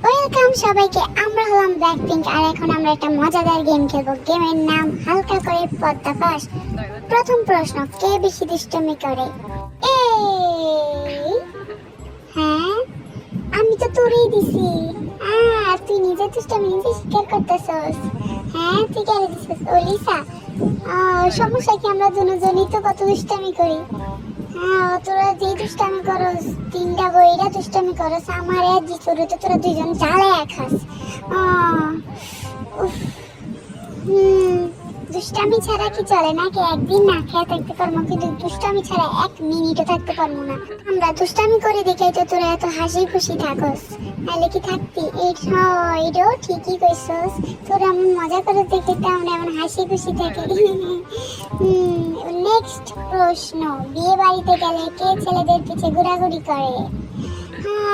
Welcome সবাইকে। আমরা হলাম ব্ল্যাকপিঙ্ক আর এখন আমরা একটা মজাদার গেম খেলবো। গেমের নাম হালকা করে পর্দাফাশ। প্রথম প্রশ্ন, কে বেশি দুষ্টুমি করে? এই হ্যাঁ, আমি তো তোরেই দিছি। তুই নিজে দুষ্টুমি নিজে স্বীকার করতেছস। হ্যাঁ, তুই কেন দিছস? ও লিসা, সমস্যা কি? আমরা দুজনই তো কত দুষ্টুমি করি। তোরা যে দুষ্টামি করস, তিনটা বইরা দুষ্টামি করস, আমার আর জিতুরে তো তোরা দুইজন জ্বালায় খাস। দুষ্টামি ছাড়া কি চলে নাকি? একদিন না খেয়ে থাকতে পারবো, কিন্তু দুষ্টামি ছাড়া এক মিনিটও থাকতে পারবো না। আমরা দুষ্টামি করে দেখাই তো তোরা এত হাসি খুশি থাকস, নাহলে কি থাকতি? এটাও ঠিকই কইছস, তোরা এমন মজা করে দেখে তো আমরা এমন হাসি খুশি থাকি। নেক্সট প্রশ্ন, বিয়ে বাড়িতে গেলে কে ছেলেদের পিছে ঘোরাঘুরি করে?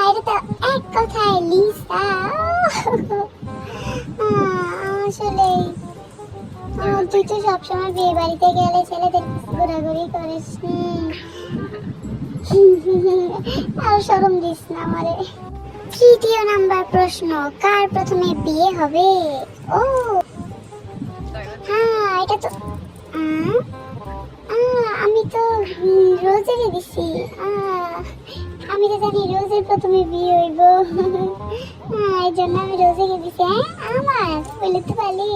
এটা তো এক কথায় লিসা। আসলে তুই তো সবসময় বিয়ে বাড়িতে গেলে ছেলেদের ঘোরাঘুরি করিস। আর শরম দিস না আমারে। তৃতীয় নাম্বার প্রশ্ন, কার প্রথমে বিয়ে হবে? ও এটা তো আমি তো রোজেরই দিছি। আমি তো জানি রোজের প্রথমে বিয়ে হইব, এই জন্য আমি রোজেরই দিছি। আমার বলে তো পারলি।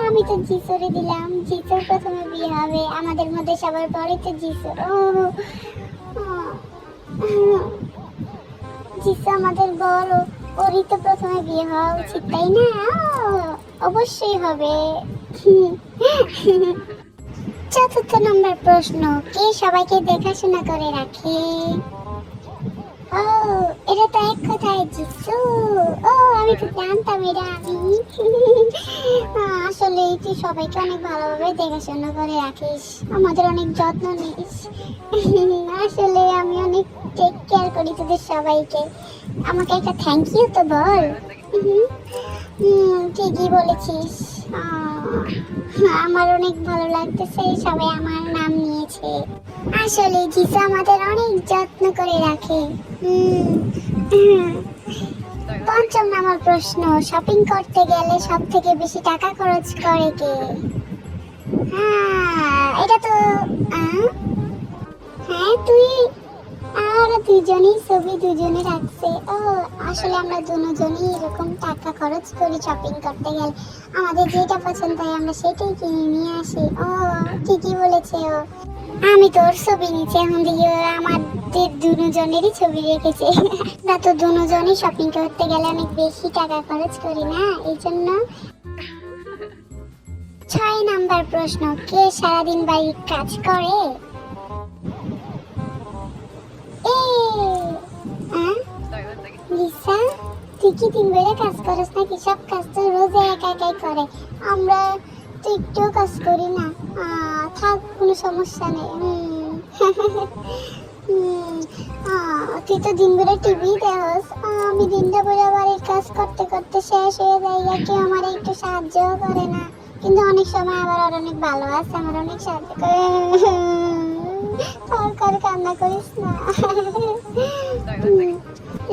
আমি তো জিসুরে দিলাম, জিসুর প্রথমে বিয়ে হবে। আমাদের মধ্যে সবার পরে তো জিসু। জিসু আমাদের বড়, ওরই তো প্রথমে বিয়ে হওয়া উচিত, তাই না? অবশ্যই হবে। চতুর্থ নম্বর প্রশ্ন, কে সবাইকে দেখাশোনা করে রাখে? এটা তো এক কথায় জিসু। আমি তো জানতাম এটা। আসলে তুই সবাইকে অনেক ভালোভাবে দেখাশোনা করে রাখিস, আমাদের অনেক যত্ন নিস। আসলে আমি অনেক টেক কেয়ার করি তোদের সবাইকে। আমাকে একটা থ্যাংক ইউ তো বল। ঠিকই বলেছিস। আমার অনেক ভালো লাগতেছে সবাই আমার নাম নিয়েছে। আসলে জিসু আমাদের অনেক যত্ন করে রাখে। পঞ্চম নম্বর প্রশ্ন, শপিং করতে গেলে সব থেকে বেশি টাকা খরচ করে কে? এটা তো তুই। আর দুজনই ছবি দুজনে রাখছে। আসলে আমরা দুজনই এরকম টাকা খরচ করি শপিং করতে গেলে। আমাদের যেটা পছন্দ হয় আমরা সেটাই কিনে নিয়ে আসি। ঠিকই বলেছে ও। আমি তোর ছবি নিচে এখন দিয়ে আমাদের দুজনেরই ছবি রেখেছে। আমরা তো দুজনই শপিং করতে গেলে অনেক বেশি টাকা খরচ করি না, এই জন্য। 6 নাম্বার প্রশ্ন, কে সারাদিন বাড়ির কাজ করে? লিসা, তুই কি দিন বেলা কাজ করিস নাকি? সব কাজ তো রোজে একা একাই করে। আমরা তো একটুও কাজ করি না। থাক, কোনো সমস্যা নেই। তুই তো দিন বেলা টিভি দেখস, আমি দিনটা বেলা বাড়ির কাজ করতে করতে শেষ হয়ে যাই, কেউ আমার একটু সাহায্য করে না। কিন্তু অনেক সময় আবার আর অনেক ভালো আছে, আমার অনেক সাহায্য করে। কান্না করিস না।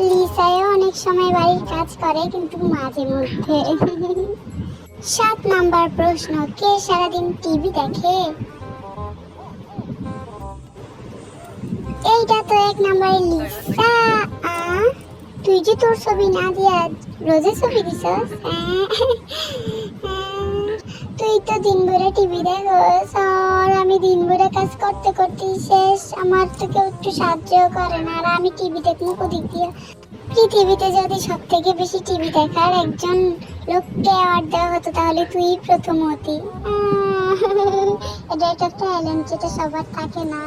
লিসাও অনেক সময় বাড়ির কাজ করে, কিন্তু মাঝে মধ্যে। 7 নাম্বার প্রশ্ন, কে সারাদিন টিভি দেখে? এইটা তো 1 নাম্বারে লিসা। তুই যে তোর ছবি না দিয়া রোজে ছবি দিছস। তুই তো দিন ভরে টিভি দেখস, আর আমি দিন ভরে কাজ করতে করতে শেষ। আমার তো কেউ একটু সাহায্য করে না, আর আমি টিভি দেখবো কোদিক দিয়ে? পৃথিবীতে যদি সব থেকে বেশি টিভি দেখার একজন লোককে অ্যাওয়ার্ড দেওয়া হতো, তাহলে তুই প্রথম হতি। এটা একটা ট্যালেন্ট যেটা সবার থাকে না।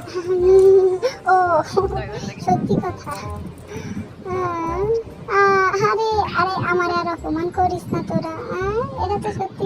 সত্যি কথা। আরে আরে, আমার আর অপমান করিস না তোরা। এটা তো সত্যি।